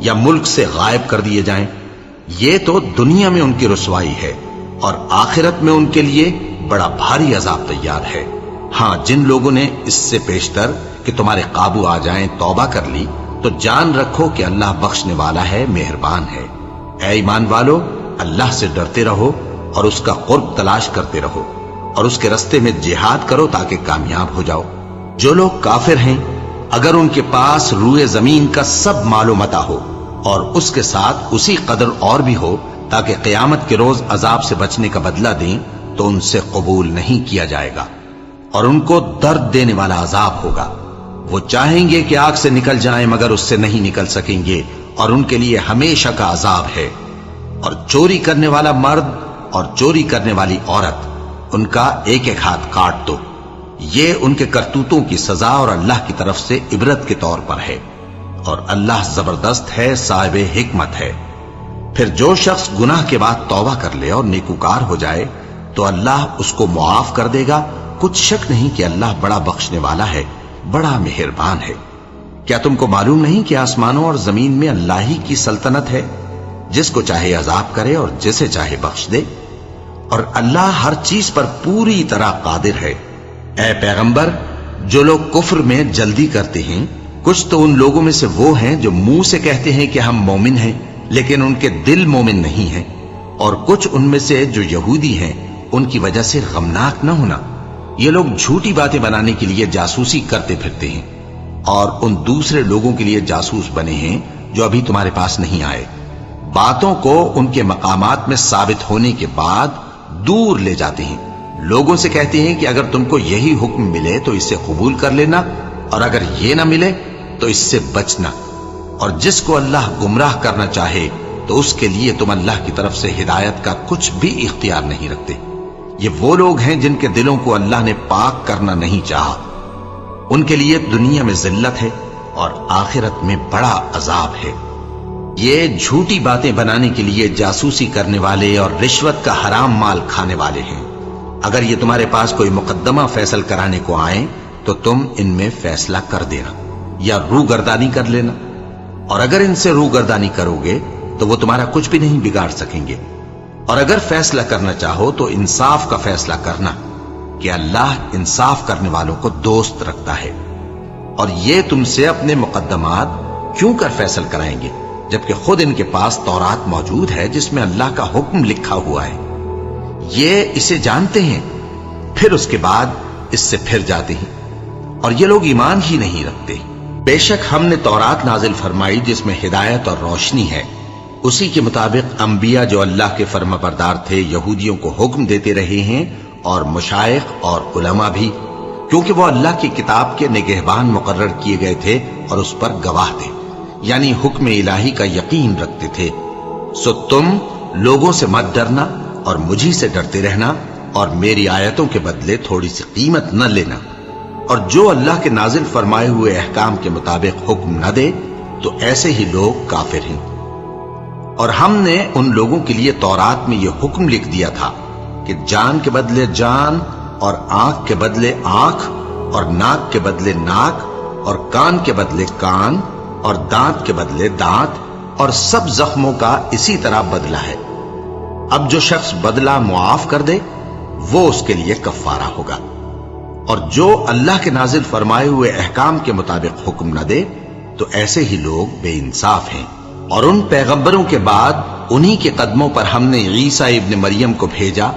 یا ملک سے غائب کر دیے جائیں. یہ تو دنیا میں ان کی رسوائی ہے اور آخرت میں ان کے لیے بڑا بھاری عذاب تیار ہے. ہاں جن لوگوں نے اس سے پیشتر کہ تمہارے قابو آ جائیں توبہ کر لی تو جان رکھو کہ اللہ بخشنے والا ہے، مہربان ہے. اے ایمان والو، اللہ سے ڈرتے رہو اور اس کا قرب تلاش کرتے رہو اور اس کے رستے میں جہاد کرو تاکہ کامیاب ہو جاؤ. جو لوگ کافر ہیں اگر ان کے پاس روئے زمین کا سب مال و متاع ہو اور اس کے ساتھ اسی قدر اور بھی ہو تاکہ قیامت کے روز عذاب سے بچنے کا بدلہ دیں تو ان سے قبول نہیں کیا جائے گا اور ان کو درد دینے والا عذاب ہوگا. وہ چاہیں گے کہ آگ سے نکل جائیں مگر اس سے نہیں نکل سکیں گے اور ان کے لیے ہمیشہ کا عذاب ہے. اور چوری کرنے والا مرد اور چوری کرنے والی عورت ان کا ایک ایک ہاتھ کاٹ دو. یہ ان کے کرتوتوں کی سزا اور اللہ کی طرف سے عبرت کے طور پر ہے اور اللہ زبردست ہے، صاحب حکمت ہے. پھر جو شخص گناہ کے بعد توبہ کر لے اور نیکوکار ہو جائے تو اللہ اس کو معاف کر دے گا. کچھ شک نہیں کہ اللہ بڑا بخشنے والا ہے، بڑا مہربان ہے. کیا تم کو معلوم نہیں کہ آسمانوں اور زمین میں اللہ ہی کی سلطنت ہے، جس کو چاہے عذاب کرے اور جسے چاہے بخش دے، اور اللہ ہر چیز پر پوری طرح قادر ہے. اے پیغمبر، جو لوگ کفر میں جلدی کرتے ہیں کچھ تو ان لوگوں میں سے وہ ہیں جو منہ سے کہتے ہیں کہ ہم مومن ہیں لیکن ان کے دل مومن نہیں ہیں، اور کچھ ان میں سے جو یہودی ہیں ان کی وجہ سے غمناک نہ ہونا. یہ لوگ جھوٹی باتیں بنانے کے لیے جاسوسی کرتے پھرتے ہیں اور ان دوسرے لوگوں کے لیے جاسوس بنے ہیں جو ابھی تمہارے پاس نہیں آئے. باتوں کو ان کے مقامات میں ثابت ہونے کے بعد دور لے جاتے ہیں. لوگوں سے کہتے ہیں کہ اگر تم کو یہی حکم ملے تو اسے قبول کر لینا اور اگر یہ نہ ملے تو اس سے بچنا. اور جس کو اللہ گمراہ کرنا چاہے تو اس کے لیے تم اللہ کی طرف سے ہدایت کا کچھ بھی اختیار نہیں رکھتے. یہ وہ لوگ ہیں جن کے دلوں کو اللہ نے پاک کرنا نہیں چاہا. ان کے لیے دنیا میں ذلت ہے اور آخرت میں بڑا عذاب ہے. یہ جھوٹی باتیں بنانے کے لیے جاسوسی کرنے والے اور رشوت کا حرام مال کھانے والے ہیں. اگر یہ تمہارے پاس کوئی مقدمہ فیصل کرانے کو آئیں تو تم ان میں فیصلہ کر دینا یا روگردانی کر لینا، اور اگر ان سے روگردانی کرو گے تو وہ تمہارا کچھ بھی نہیں بگاڑ سکیں گے. اور اگر فیصلہ کرنا چاہو تو انصاف کا فیصلہ کرنا کہ اللہ انصاف کرنے والوں کو دوست رکھتا ہے. اور یہ تم سے اپنے مقدمات کیوں کر فیصل کرائیں گے جبکہ خود ان کے پاس تورات موجود ہے جس میں اللہ کا حکم لکھا ہوا ہے. یہ اسے جانتے ہیں پھر اس کے بعد اس سے پھر جاتے ہیں اور یہ لوگ ایمان ہی نہیں رکھتے. بے شک ہم نے تورات نازل فرمائی جس میں ہدایت اور روشنی ہے. اسی کے مطابق انبیاء جو اللہ کے فرما بردار تھے یہودیوں کو حکم دیتے رہے ہیں اور مشائخ اور علماء بھی، کیونکہ وہ اللہ کی کتاب کے نگہبان مقرر کیے گئے تھے اور اس پر گواہ تھے، یعنی حکم الہی کا یقین رکھتے تھے. سو تم لوگوں سے مت ڈرنا اور مجھی سے ڈرتے رہنا اور میری آیتوں کے بدلے تھوڑی سی قیمت نہ لینا. اور جو اللہ کے نازل فرمائے ہوئے احکام کے مطابق حکم نہ دے تو ایسے ہی لوگ کافر ہیں. اور ہم نے ان لوگوں کے لیے تورات میں یہ حکم لکھ دیا تھا کہ جان کے بدلے جان اور آنکھ کے بدلے آنکھ اور ناک کے بدلے ناک اور کان کے بدلے کان اور دانت کے بدلے دانت اور سب زخموں کا اسی طرح بدلہ ہے. اب جو شخص بدلہ معاف کر دے وہ اس کے لیے کفارہ ہوگا، اور جو اللہ کے نازل فرمائے ہوئے احکام کے مطابق حکم نہ دے تو ایسے ہی لوگ بے انصاف ہیں. اور ان پیغمبروں کے بعد انہی کے قدموں پر ہم نے عیسیٰ ابن مریم کو بھیجا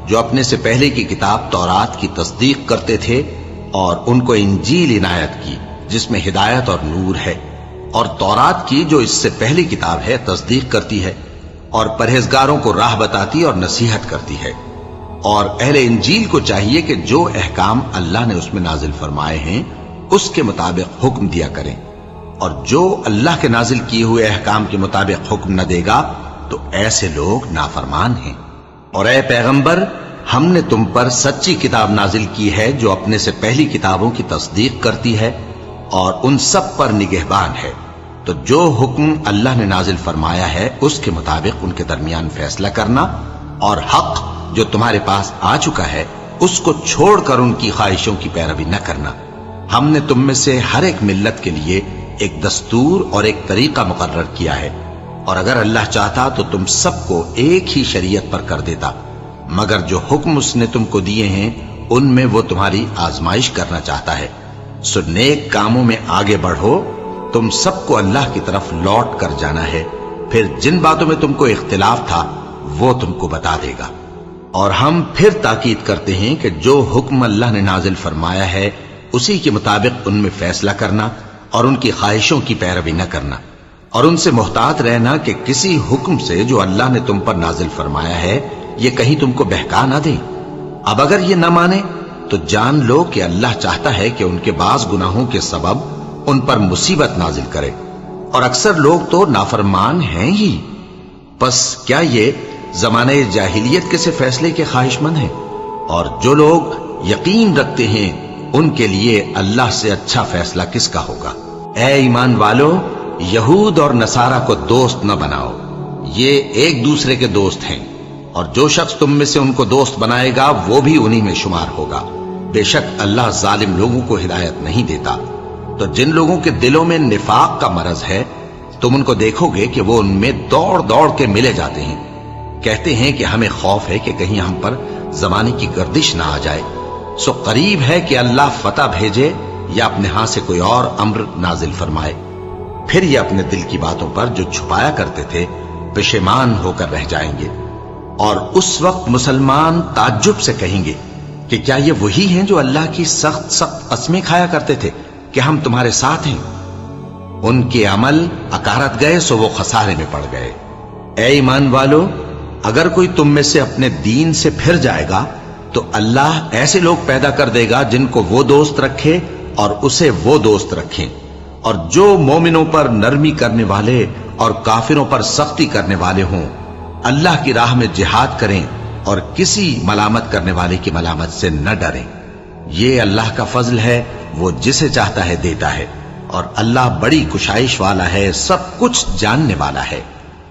جو اپنے سے پہلے کی کتاب تورات کی تصدیق کرتے تھے اور ان کو انجیل عنایت کی جس میں ہدایت اور نور ہے، اور تورات کی جو اس سے پہلی کتاب ہے تصدیق کرتی ہے اور پرہیزگاروں کو راہ بتاتی اور نصیحت کرتی ہے. اور اہل انجیل کو چاہیے کہ جو احکام اللہ نے اس میں نازل فرمائے ہیں اس کے مطابق حکم دیا کریں، اور جو اللہ کے نازل کیے ہوئے احکام کے مطابق حکم نہ دے گا تو ایسے لوگ نافرمان ہیں. اور اے پیغمبر، ہم نے تم پر سچی کتاب نازل کی ہے جو اپنے سے پہلی کتابوں کی تصدیق کرتی ہے اور ان سب پر نگہبان ہے. تو جو حکم اللہ نے نازل فرمایا ہے اس کے مطابق ان کے درمیان فیصلہ کرنا، اور حق جو تمہارے پاس آ چکا ہے اس کو چھوڑ کر ان کی خواہشوں کی پیروی نہ کرنا. ہم نے تم میں سے ہر ایک ملت کے لیے ایک دستور اور ایک طریقہ مقرر کیا ہے، اور اگر اللہ چاہتا تو تم سب کو ایک ہی شریعت پر کر دیتا، مگر جو حکم اس نے تم کو دیے ہیں ان میں وہ تمہاری آزمائش کرنا چاہتا ہے۔ سو نیک کاموں میں آگے بڑھو، تم سب کو اللہ کی طرف لوٹ کر جانا ہے، پھر جن باتوں میں تم کو اختلاف تھا وہ تم کو بتا دے گا۔ اور ہم پھر تاکید کرتے ہیں کہ جو حکم اللہ نے نازل فرمایا ہے اسی کے مطابق ان میں فیصلہ کرنا اور ان کی خواہشوں کی پیروی نہ کرنا، اور ان سے محتاط رہنا کہ کسی حکم سے جو اللہ نے تم پر نازل فرمایا ہے یہ کہیں تم کو بہکا نہ دیں۔ اب اگر یہ نہ مانے تو جان لو کہ اللہ چاہتا ہے کہ ان کے بعض گناہوں کے سبب ان پر مصیبت نازل کرے، اور اکثر لوگ تو نافرمان ہیں ہی۔ پس کیا یہ زمانہ جاہلیت کے سے فیصلے کے خواہش مند ہیں؟ اور جو لوگ یقین رکھتے ہیں ان کے لیے اللہ سے اچھا فیصلہ کس کا ہوگا؟ اے ایمان والو، یہود اور نصارہ کو دوست نہ بناؤ، یہ ایک دوسرے کے دوست ہیں، اور جو شخص تم میں سے ان کو دوست بنائے گا وہ بھی انہی میں شمار ہوگا۔ بے شک اللہ ظالم لوگوں کو ہدایت نہیں دیتا۔ تو جن لوگوں کے دلوں میں نفاق کا مرض ہے تم ان کو دیکھو گے کہ وہ ان میں دوڑ دوڑ کے ملے جاتے ہیں، کہتے ہیں کہ ہمیں خوف ہے کہ کہیں ہم پر زمانے کی گردش نہ آ جائے۔ سو قریب ہے کہ اللہ فتح بھیجے یا اپنے ہاں سے کوئی اور امر نازل فرمائے، پھر یہ اپنے دل کی باتوں پر جو چھپایا کرتے تھے پشیمان ہو کر رہ جائیں گے۔ اور اس وقت مسلمان تعجب سے کہیں گے کہ کیا یہ وہی ہیں جو اللہ کی سخت سخت قسمیں کھایا کرتے تھے کہ ہم تمہارے ساتھ ہیں؟ ان کے عمل اکارت گئے سو وہ خسارے میں پڑ گئے۔ اے ایمان والو، اگر کوئی تم میں سے اپنے دین سے پھر جائے گا تو اللہ ایسے لوگ پیدا کر دے گا جن کو وہ دوست رکھے اور اسے وہ دوست رکھیں، اور جو مومنوں پر نرمی کرنے والے اور کافروں پر سختی کرنے والے ہوں، اللہ کی راہ میں جہاد کریں اور کسی ملامت کرنے والے کی ملامت سے نہ ڈریں۔ یہ اللہ کا فضل ہے، وہ جسے چاہتا ہے دیتا ہے، اور اللہ بڑی کشائش والا ہے، سب کچھ جاننے والا ہے۔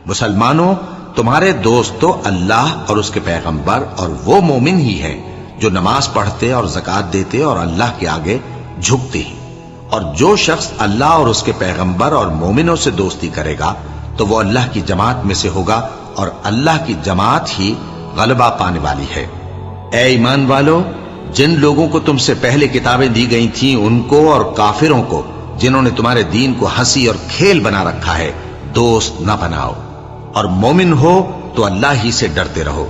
مسلمانوں، تمہارے دوست تو اللہ اور اس کے پیغمبر اور وہ مومن ہی ہیں جو نماز پڑھتے اور زکوٰۃ دیتے اور اللہ کے آگے جھکتے ہیں۔ اور جو شخص اللہ اور اس کے پیغمبر اور مومنوں سے دوستی کرے گا تو وہ اللہ کی جماعت میں سے ہوگا، اور اللہ کی جماعت ہی غلبہ پانے والی ہے۔ اے ایمان والو، جن لوگوں کو تم سے پہلے کتابیں دی گئی تھیں ان کو اور کافروں کو جنہوں نے تمہارے دین کو ہنسی اور کھیل بنا رکھا ہے دوست نہ بناؤ، اور مومن ہو تو اللہ ہی سے ڈرتے رہو۔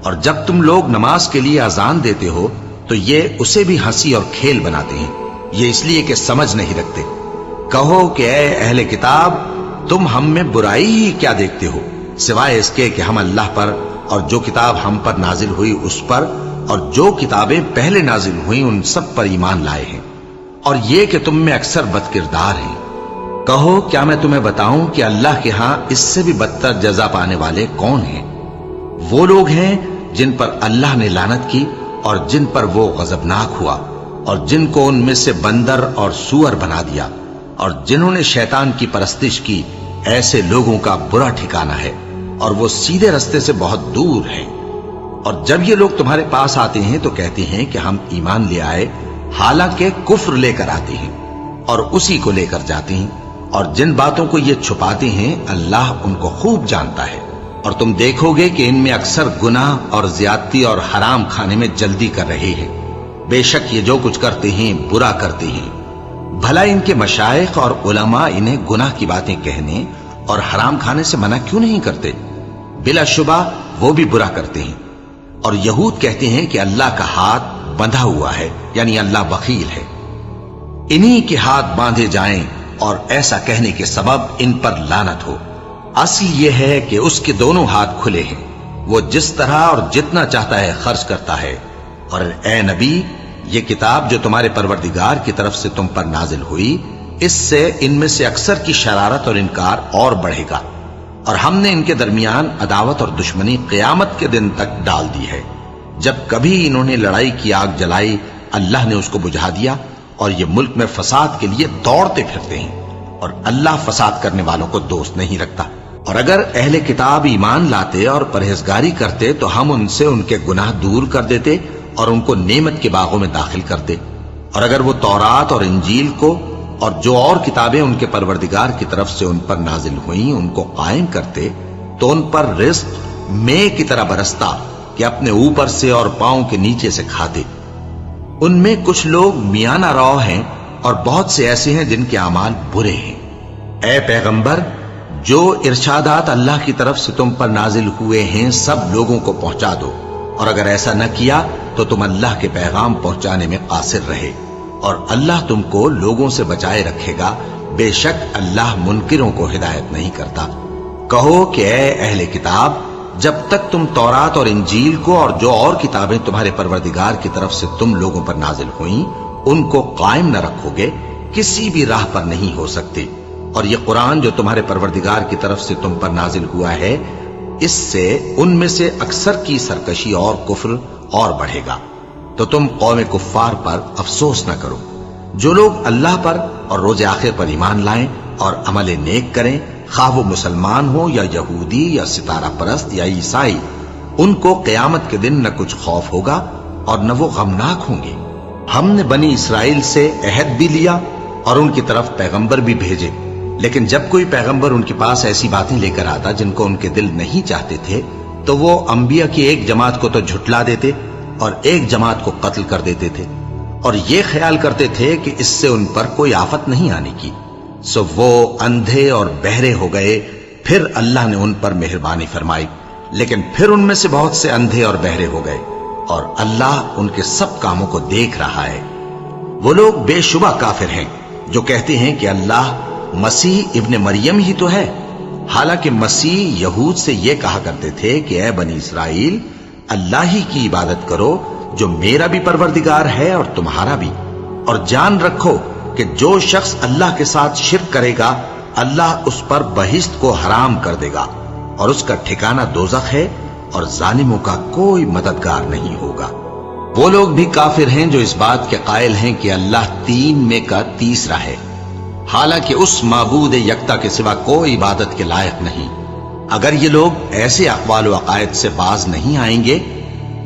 اور جب تم لوگ نماز کے لیے اذان دیتے ہو تو یہ اسے بھی ہنسی اور کھیل بناتے ہیں، یہ اس لیے کہ سمجھ نہیں رکھتے۔ کہو کہ اے اہل کتاب، تم ہم میں برائی ہی کیا دیکھتے ہو، سوائے اس کے کہ ہم اللہ پر اور جو کتاب ہم پر نازل ہوئی اس پر اور جو کتابیں پہلے نازل ہوئیں ان سب پر ایمان لائے ہیں، اور یہ کہ تم میں اکثر بد کردار ہیں۔ کہو کیا میں تمہیں بتاؤں کہ اللہ کے ہاں اس سے بھی بدتر جزا پانے والے کون ہیں؟ وہ لوگ ہیں جن پر اللہ نے لعنت کی اور جن پر وہ غضبناک ہوا، اور جن کو ان میں سے بندر اور سور بنا دیا، اور جنہوں نے شیطان کی پرستش کی، ایسے لوگوں کا برا ٹھکانہ ہے، اور وہ سیدھے رستے سے بہت دور ہیں۔ اور جب یہ لوگ تمہارے پاس آتے ہیں تو کہتے ہیں کہ ہم ایمان لے آئے، حالانکہ کفر لے کر آتے ہیں اور اسی کو لے کر جاتے ہیں، اور جن باتوں کو یہ چھپاتے ہیں اللہ ان کو خوب جانتا ہے۔ اور تم دیکھو گے کہ ان میں اکثر گناہ اور زیادتی اور حرام کھانے میں جلدی کر رہے ہیں، بے شک یہ جو کچھ کرتے ہیں برا کرتے ہیں۔ بھلا ان کے مشائخ اور علماء انہیں گناہ کی باتیں کہنے اور حرام کھانے سے منع کیوں نہیں کرتے؟ بلا شبہ وہ بھی برا کرتے ہیں۔ اور یہود کہتے ہیں کہ اللہ کا ہاتھ بندھا ہوا ہے، یعنی اللہ بخیل ہے، انہی کے ہاتھ باندھے جائیں، اور ایسا کہنے کے سبب ان پر لعنت ہو۔ اصل یہ ہے کہ اس کے دونوں ہاتھ کھلے ہیں، وہ جس طرح اور جتنا چاہتا ہے خرچ کرتا ہے۔ اور اے نبی، یہ کتاب جو تمہارے پروردگار کی طرف سے تم پر نازل ہوئی، اس سے ان میں سے اکثر کی شرارت اور انکار اور بڑھے گا، اور ہم نے ان کے درمیان عداوت اور دشمنی قیامت کے دن تک ڈال دی ہے۔ جب کبھی انہوں نے لڑائی کی آگ جلائی اللہ نے اس کو بجھا دیا، اور یہ ملک میں فساد کے لیے دوڑتے پھرتے ہیں، اور اللہ فساد کرنے والوں کو دوست نہیں رکھتا۔ اور اگر اہل کتاب ایمان لاتے اور پرہیزگاری کرتے تو ہم ان سے ان کے گناہ دور کر دیتے اور ان کو نعمت کے باغوں میں داخل کرتے۔ اور اگر وہ تورات اور انجیل کو اور جو اور کتابیں ان کے پروردگار کی طرف سے ان پر نازل ہوئیں ان کو قائم کرتے تو ان پر رزق مے کی طرح برستا کہ اپنے اوپر سے اور پاؤں کے نیچے سے کھاتے۔ ان میں کچھ لوگ میانہ رو ہیں اور بہت سے ایسے ہیں جن کے اعمال برے ہیں۔ اے پیغمبر، جو ارشادات اللہ کی طرف سے تم پر نازل ہوئے ہیں سب لوگوں کو پہنچا دو، اور اگر ایسا نہ کیا تو تم اللہ کے پیغام پہنچانے میں قاصر رہے، اور اللہ تم کو لوگوں سے بچائے رکھے گا، بے شک اللہ منکروں کو ہدایت نہیں کرتا۔ کہو کہ اے اہل کتاب، جب تک تم تورات اور انجیل کو اور جو اور کتابیں تمہارے پروردگار کی طرف سے تم لوگوں پر نازل ہوئیں ان کو قائم نہ رکھو گے کسی بھی راہ پر نہیں ہو سکتے، اور یہ قرآن جو تمہارے پروردگار کی طرف سے تم پر نازل ہوا ہے اس سے ان میں سے اکثر کی سرکشی اور کفر اور بڑھے گا، تو تم قوم کفار پر افسوس نہ کرو۔ جو لوگ اللہ پر اور روز آخر پر ایمان لائیں اور عمل نیک کریں، خواہ وہ مسلمان ہو یا یہودی یا ستارہ پرست یا عیسائی، ان کو قیامت کے دن نہ کچھ خوف ہوگا اور نہ وہ غمناک ہوں گے۔ ہم نے بنی اسرائیل سے عہد بھی لیا اور ان کی طرف پیغمبر بھی بھیجے، لیکن جب کوئی پیغمبر ان کے پاس ایسی باتیں لے کر آتا جن کو ان کے دل نہیں چاہتے تھے تو وہ انبیاء کی ایک جماعت کو تو جھٹلا دیتے اور ایک جماعت کو قتل کر دیتے تھے، اور یہ خیال کرتے تھے کہ اس سے ان پر کوئی آفت نہیں آنے کی، سو وہ اندھے اور بہرے ہو گئے۔ پھر اللہ نے ان پر مہربانی فرمائی، لیکن پھر ان میں سے بہت سے اندھے اور بہرے ہو گئے، اور اللہ ان کے سب کاموں کو دیکھ رہا ہے۔ وہ لوگ بے شبہ کافر ہیں جو کہتے ہیں کہ اللہ مسیح ابن مریم ہی تو ہے، حالانکہ مسیح یہود سے یہ کہا کرتے تھے کہ اے بنی اسرائیل، اللہ ہی کی عبادت کرو جو میرا بھی پروردگار ہے اور تمہارا بھی، اور جان رکھو کہ جو شخص اللہ کے ساتھ شرک کرے گا اللہ اس پر بہشت کو حرام کر دے گا، اور اس کا ٹھکانہ دوزخ ہے، اور ظالموں کا کوئی مددگار نہیں ہوگا۔ وہ لوگ بھی کافر ہیں جو اس بات کے قائل ہیں کہ اللہ تین میں کا تیسرا ہے، حالانکہ اس معبود یکتا کے سوا کوئی عبادت کے لائق نہیں۔ اگر یہ لوگ ایسے اقوال و عقائد سے باز نہیں آئیں گے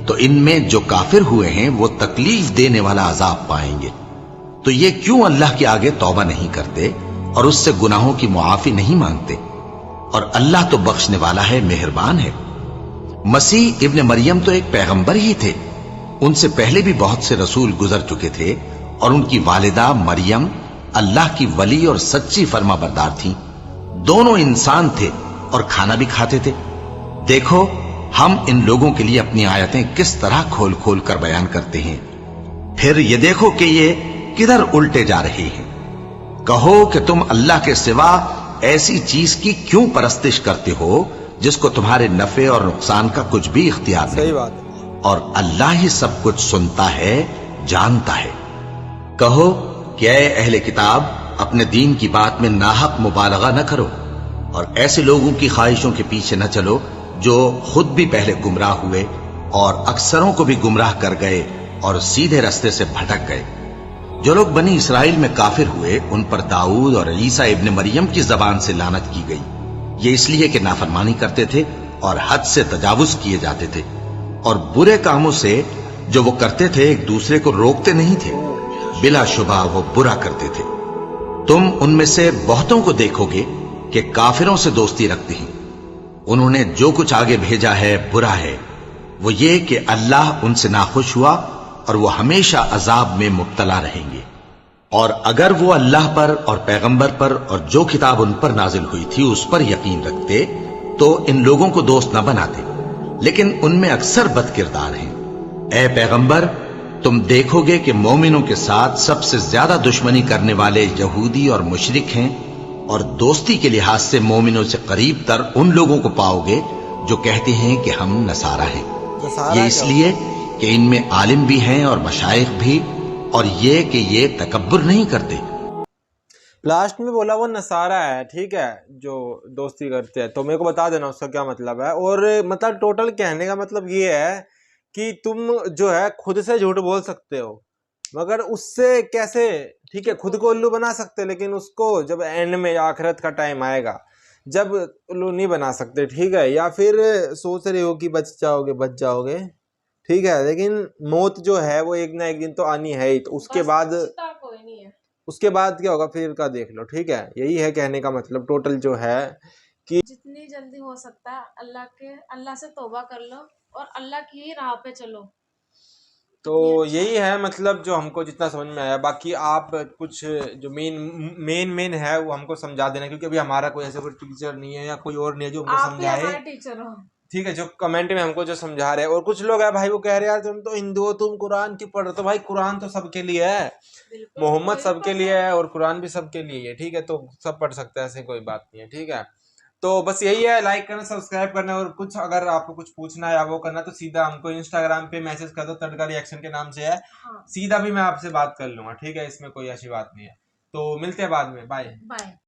تو ان میں جو کافر ہوئے ہیں وہ تکلیف دینے والا عذاب پائیں گے۔ تو یہ کیوں اللہ کے آگے توبہ نہیں کرتے اور اس سے گناہوں کی معافی نہیں مانگتے؟ اور اللہ تو بخشنے والا ہے، مہربان ہے۔ مسیح ابن مریم تو ایک پیغمبر ہی تھے، ان سے پہلے بھی بہت سے رسول گزر چکے تھے، اور ان کی والدہ مریم اللہ کی ولی اور سچی فرما بردار تھیں۔ دونوں انسان تھے اور کھانا بھی کھاتے تھے۔ دیکھو ہم ان لوگوں کے لیے اپنی آیتیں کس طرح کھول کھول کر بیان کرتے ہیں، پھر یہ دیکھو کہ یہ کدھر الٹے جا رہے ہیں۔ کہو کہ تم اللہ کے سوا ایسی چیز کی کیوں پرستش کرتے ہو جس کو تمہارے نفع اور نقصان کا کچھ بھی اختیار نہیں؟ صحیح بات ہے۔ اور اللہ ہی سب کچھ سنتا ہے، جانتا ہے۔ کہو کہ اے اہل کتاب، اپنے دین کی بات میں ناحق مبالغہ نہ کرو، اور ایسے لوگوں کی خواہشوں کے پیچھے نہ چلو جو خود بھی پہلے گمراہ ہوئے اور اکثروں کو بھی گمراہ کر گئے اور سیدھے رستے سے بھٹک گئے۔ جو لوگ بنی اسرائیل میں کافر ہوئے ان پر داؤد اور عیسیٰ ابن مریم کی زبان سے لعنت کی گئی، یہ اس لیے کہ نافرمانی کرتے تھے اور حد سے تجاوز کیے جاتے تھے، اور برے کاموں سے جو وہ کرتے تھے ایک دوسرے کو روکتے نہیں تھے، بلا شبہ وہ برا کرتے تھے۔ تم ان میں سے بہتوں کو دیکھو گے کہ کافروں سے دوستی رکھتے ہیں، انہوں نے جو کچھ آگے بھیجا ہے برا ہے، وہ یہ کہ اللہ ان سے ناخوش ہوا اور وہ ہمیشہ عذاب میں مبتلا رہیں گے۔ اور اگر وہ اللہ پر اور پیغمبر پر اور جو کتاب ان پر نازل ہوئی تھی اس پر یقین رکھتے تو ان لوگوں کو دوست نہ بناتے، لیکن ان میں اکثر بد کردار ہیں۔ اے پیغمبر، تم دیکھو گے کہ مومنوں کے ساتھ سب سے زیادہ دشمنی کرنے والے یہودی اور مشرک ہیں، اور دوستی کے لحاظ سے مومنوں سے قریب تر ان لوگوں کو پاؤ گے جو کہتے ہیں کہ ہم نصارہ ہیں۔ یہ اس لیے کہ ان میں عالم بھی ہیں اور مشائخ بھی، اور یہ کہ یہ تکبر نہیں کرتے۔ لاسٹ میں بولا وہ نصارہ ہے، ٹھیک ہے، جو دوستی کرتے ہیں، تو میرے کو بتا دینا اس کا کیا مطلب ہے۔ اور مطلب ٹوٹل کہنے کا مطلب یہ ہے کہ تم جو ہے خود سے جھوٹ بول سکتے ہو مگر اس سے کیسے، ٹھیک ہے، خود کو الو بنا سکتے لیکن اس کو جب اینڈ میں آخرت کا ٹائم آئے گا جب الو نہیں بنا سکتے، ٹھیک ہے، یا پھر سوچ رہے ہو کہ بچ جاؤ گے، ٹھیک ہے، لیکن موت جو ہے وہ ایک نہ ایک دن تو آنی ہے ہی، تو اس کے بعد اس کے بعد کیا ہوگا پھر کا دیکھ لو. ٹھیک ہے, یہی ہے کہنے کا مطلب ٹوٹل جو ہے کہ جتنی جلدی ہو سکتا ہے اللہ سے توبہ کر لو اور اللہ کی ہی راہ پہ چلو. تو یہی ہے مطلب جو ہم کو جتنا سمجھ میں آیا. باقی آپ کچھ جو مین ہے وہ ہم کو سمجھا دینا, کیونکہ ابھی ہمارا کوئی ایسا کوئی ٹیچر نہیں ہے یا کوئی اور نہیں ہے جو ہم کو سمجھائے. آپ ہمارے ٹیچر ہو. ٹھیک ہے, جو کمنٹ میں ہم کو جو سمجھا رہے ہیں. اور کچھ لوگ ہیں بھائی وہ کہہ رہے ہیں یار تم تو ہندو ہو, تم قرآن کی پڑھ رہے. تو بھائی قرآن تو سب کے لیے ہے, محمد سب کے لیے ہے اور قرآن بھی سب کے لیے ہے. ٹھیک ہے, تو سب پڑھ سکتے ہیں, ایسے کوئی بات نہیں ہے. ٹھیک ہے, تو بس یہی ہے, لائک کرنا, سبسکرائب کرنا. اور کچھ اگر آپ کو کچھ پوچھنا ہے یا وہ کرنا تو سیدھا ہم کو انسٹاگرام پہ میسج کر دو, تڑکا ریئیکشن کے نام سے ہے. سیدھا بھی میں آپ سے بات کر لوں گا. ٹھیک ہے, اس میں کوئی ایسی بات نہیں ہے. تو ملتے ہیں بعد میں. بائے.